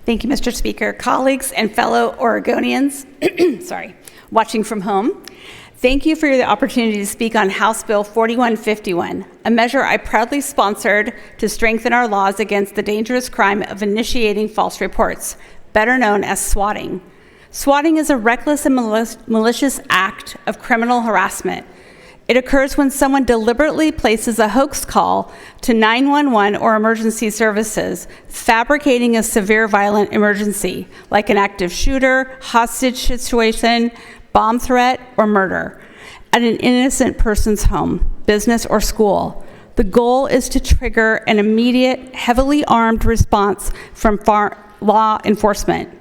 Thank you, Mr. Speaker. Colleagues and fellow Oregonians, watching from home, thank you for the opportunity to speak on House Bill 4151, a measure I proudly sponsored to strengthen our laws against the dangerous crime of initiating false reports, better known as swatting. Swatting is a reckless and malicious act of criminal harassment. It occurs when someone deliberately places a hoax call to 911 or emergency services, fabricating a severe violent emergency, like an active shooter, hostage situation, bomb threat, or murder, at an innocent person's home, business, or school. The goal is to trigger an immediate, heavily armed response from law enforcement.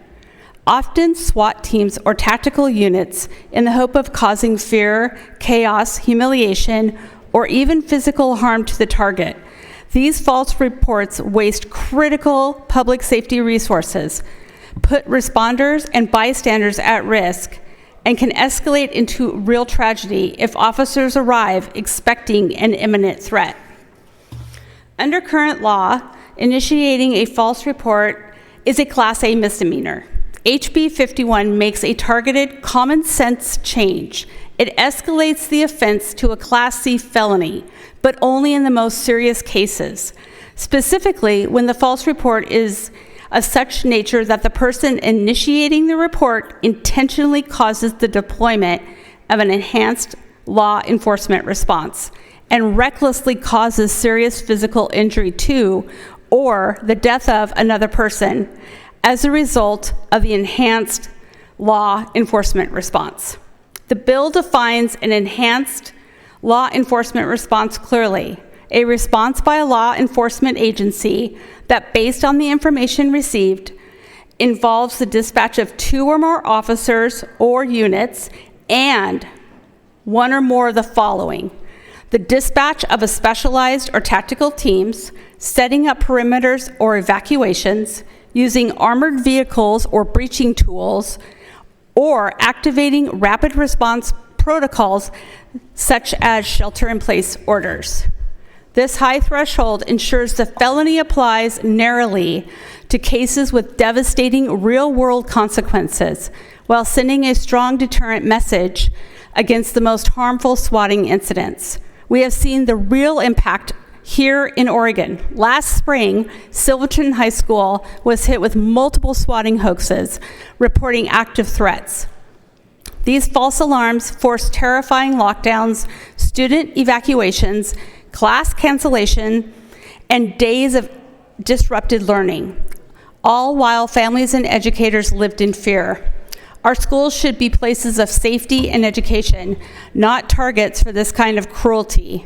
Often SWAT teams or tactical units in the hope of causing fear, chaos, humiliation, or even physical harm to the target. These false reports waste critical public safety resources, put responders and bystanders at risk, and can escalate into real tragedy if officers arrive expecting an imminent threat. Under current law, initiating a false report is a Class A misdemeanor. HB 51 makes a targeted common sense change. It escalates the offense to a Class C felony, but only in the most serious cases. Specifically, when the false report is of such nature that the person initiating the report intentionally causes the deployment of an enhanced law enforcement response and recklessly causes serious physical injury to or the death of another person as a result of the enhanced law enforcement response. The bill defines an enhanced law enforcement response clearly: a response by a law enforcement agency that, based on the information received, involves the dispatch of 2 or more officers or units and one or more of the following: the dispatch of a specialized or tactical teams, setting up perimeters or evacuations, using armored vehicles or breaching tools, or activating rapid response protocols such as shelter-in-place orders. This high threshold ensures the felony applies narrowly to cases with devastating real-world consequences, while sending a strong deterrent message against the most harmful swatting incidents. We have seen the real impact here in Oregon. Last spring, Silverton High School was hit with multiple swatting hoaxes, reporting active threats. These false alarms forced terrifying lockdowns, student evacuations, class cancellation, and days of disrupted learning, all while families and educators lived in fear. Our schools should be places of safety and education, not targets for this kind of cruelty.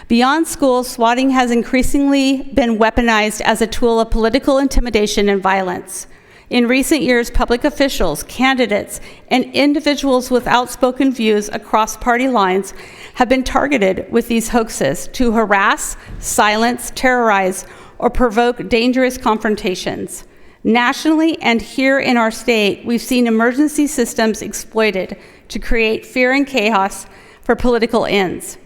Beyond schools, swatting has increasingly been weaponized as a tool of political intimidation and violence. In recent years, public officials, candidates, and individuals with outspoken views across party lines have been targeted with these hoaxes to harass, silence, terrorize, or provoke dangerous confrontations. Nationally and here in our state, we've seen emergency systems exploited to create fear and chaos for political ends.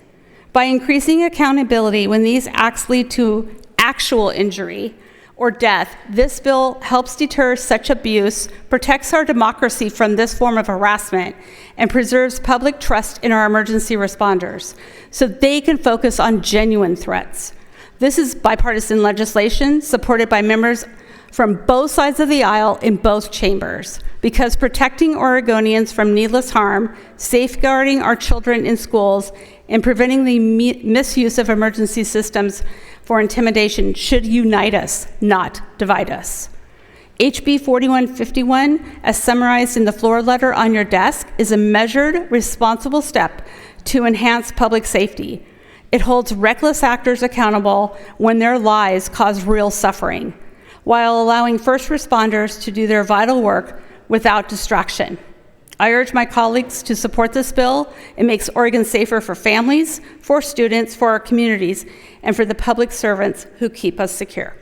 By increasing accountability when these acts lead to actual injury or death, this bill helps deter such abuse, protects our democracy from this form of harassment, and preserves public trust in our emergency responders so they can focus on genuine threats. This is bipartisan legislation supported by members from both sides of the aisle in both chambers, because protecting Oregonians from needless harm, safeguarding our children in schools, and preventing the misuse of emergency systems for intimidation should unite us, not divide us. HB 4151, as summarized in the floor letter on your desk, is a measured, responsible step to enhance public safety. It holds reckless actors accountable when their lies cause real suffering, while allowing first responders to do their vital work without distraction. I urge my colleagues to support this bill. It makes Oregon safer for families, for students, for our communities, and for the public servants who keep us secure.